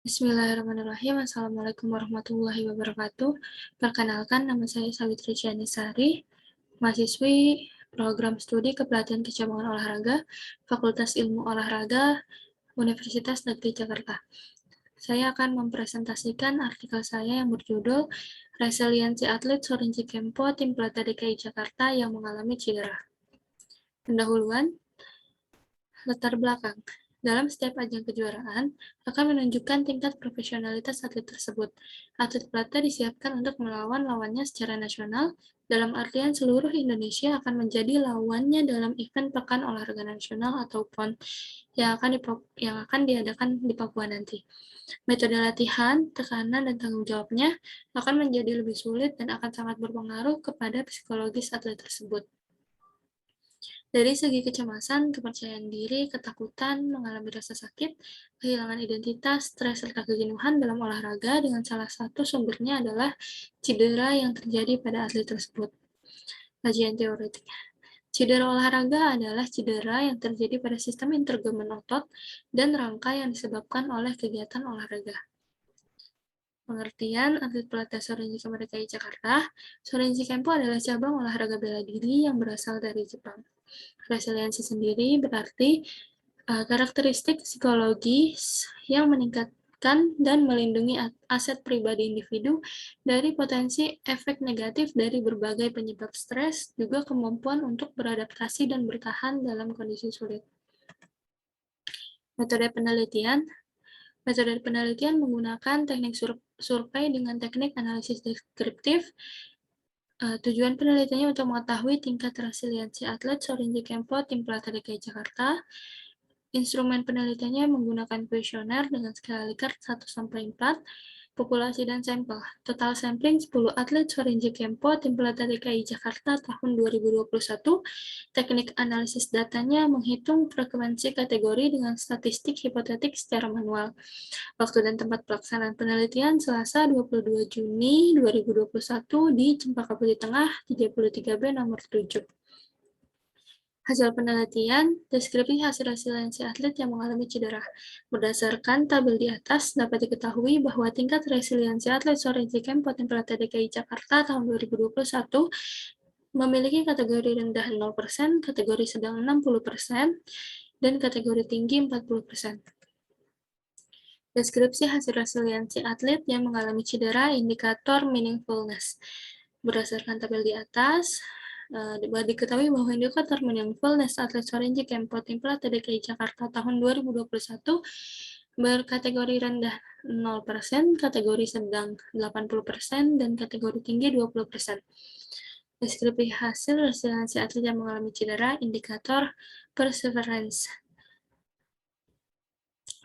Bismillahirrahmanirrahim. Assalamualaikum warahmatullahi wabarakatuh. Perkenalkan, nama saya Sawitri Cianisari, mahasiswi program studi Kepelatihan Kecamatan Olahraga, Fakultas Ilmu Olahraga, Universitas Negeri Jakarta. Saya akan mempresentasikan artikel saya yang berjudul Resiliensi Atlet Sorinji Kempo Tim Pelatih DKI Jakarta yang mengalami cedera. Pendahuluan, latar belakang. Dalam setiap ajang kejuaraan, akan menunjukkan tingkat profesionalitas atlet tersebut. Atlet pelatih disiapkan untuk melawan lawannya secara nasional, dalam artian seluruh Indonesia akan menjadi lawannya dalam event Pekan Olahraga Nasional atau PON yang akan diadakan di Papua nanti. Metode latihan, tekanan, dan tanggung jawabnya akan menjadi lebih sulit dan akan sangat berpengaruh kepada psikologis atlet tersebut. Dari segi kecemasan, kepercayaan diri, ketakutan, mengalami rasa sakit, kehilangan identitas, stres, serta kejenuhan dalam olahraga dengan salah satu sumbernya adalah cedera yang terjadi pada atlet tersebut. Kajian teoretik. Cedera olahraga adalah cedera yang terjadi pada sistem intergemen otot dan rangka yang disebabkan oleh kegiatan olahraga. Pengertian atlet pelatih Sorinji Kempo DKI Jakarta. Sorinji Kempo adalah cabang olahraga bela diri yang berasal dari Jepang. Resiliensi sendiri berarti karakteristik psikologis yang meningkatkan dan melindungi aset pribadi individu dari potensi efek negatif dari berbagai penyebab stres, juga kemampuan untuk beradaptasi dan bertahan dalam kondisi sulit. Metode penelitian. Metode penelitian menggunakan teknik survei dengan teknik analisis deskriptif. Tujuan penelitiannya untuk mengetahui tingkat resiliensi atlet Sorinji Kempo Tim Pelatih DKI Jakarta. Instrumen penelitiannya menggunakan kuesioner dengan skala Likert 1-4, populasi dan sampel. Total sampling 10 atlet Sorinji Kempo Tim Pelatih DKI Jakarta tahun 2021. Teknik analisis datanya menghitung frekuensi kategori dengan statistik hipotetik secara manual. Waktu dan tempat pelaksanaan penelitian Selasa 22 Juni 2021 di Cempaka Putih Tengah 33B nomor 7. Hasil penelitian, deskripsi hasil resiliensi atlet yang mengalami cedera. Berdasarkan tabel di atas, dapat diketahui bahwa tingkat resiliensi atlet Sorinji Kempo Tim Pelatih DKI Jakarta tahun 2021 memiliki kategori rendah 0%, kategori sedang 60%, dan kategori tinggi 40%. Deskripsi hasil resiliensi atlet yang mengalami cedera, indikator meaningfulness. Berdasarkan tabel di atas, dapat diketahui bahwa indikator meaningfulness atlet Sorinji Kempo Tim Pelatih DKI Jakarta tahun 2021 berkategori rendah 0%, kategori sedang 80%, dan kategori tinggi 20%. Deskripsi hasil resiliensi atlet yang mengalami cedera, indikator perseverance.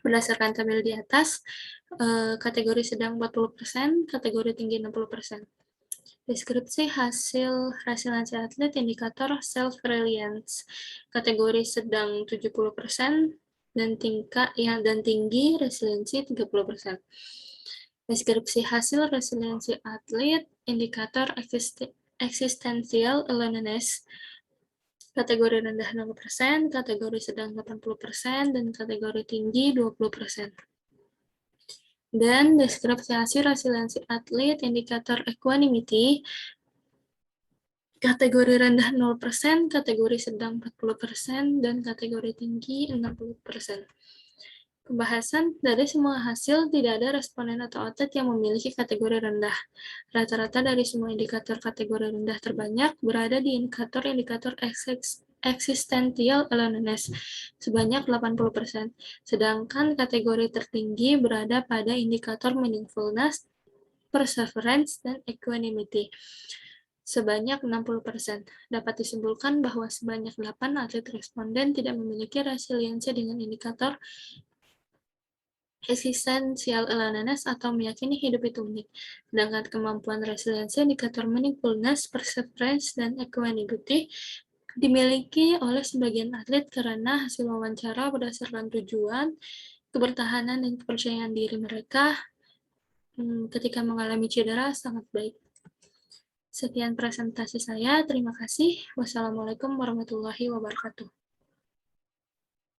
Berdasarkan tabel di atas, kategori sedang 40%, kategori tinggi 60%. Deskripsi hasil resiliensi atlet, indikator self-reliance. Kategori sedang 70% dan tinggi resiliensi 30%. Deskripsi hasil resiliensi atlet, indikator existential aloneness. Kategori rendah 0%, kategori sedang 80%, dan kategori tinggi 20%. Dan deskripsi hasil resiliensi atlet, indikator equanimity, kategori rendah 0%, kategori sedang 40%, dan kategori tinggi 60%. Pembahasan, dari semua hasil, tidak ada responden atau atlet yang memiliki kategori rendah. Rata-rata dari semua indikator kategori rendah terbanyak berada di indikator existential aloneness, sebanyak 80%. Sedangkan kategori tertinggi berada pada indikator meaningfulness, perseverance, dan equanimity, sebanyak 60%. Dapat disimpulkan bahwa sebanyak 8 atlet responden tidak memiliki resiliensi dengan indikator existential aloneness atau meyakini hidup itu unik. Sedangkan kemampuan resiliensi, indikator meaningfulness, perseverance, dan equanimity dimiliki oleh sebagian atlet karena hasil wawancara berdasarkan tujuan, kebertahanan, dan kepercayaan diri mereka ketika mengalami cedera sangat baik. Sekian presentasi saya. Terima kasih. Wassalamualaikum warahmatullahi wabarakatuh.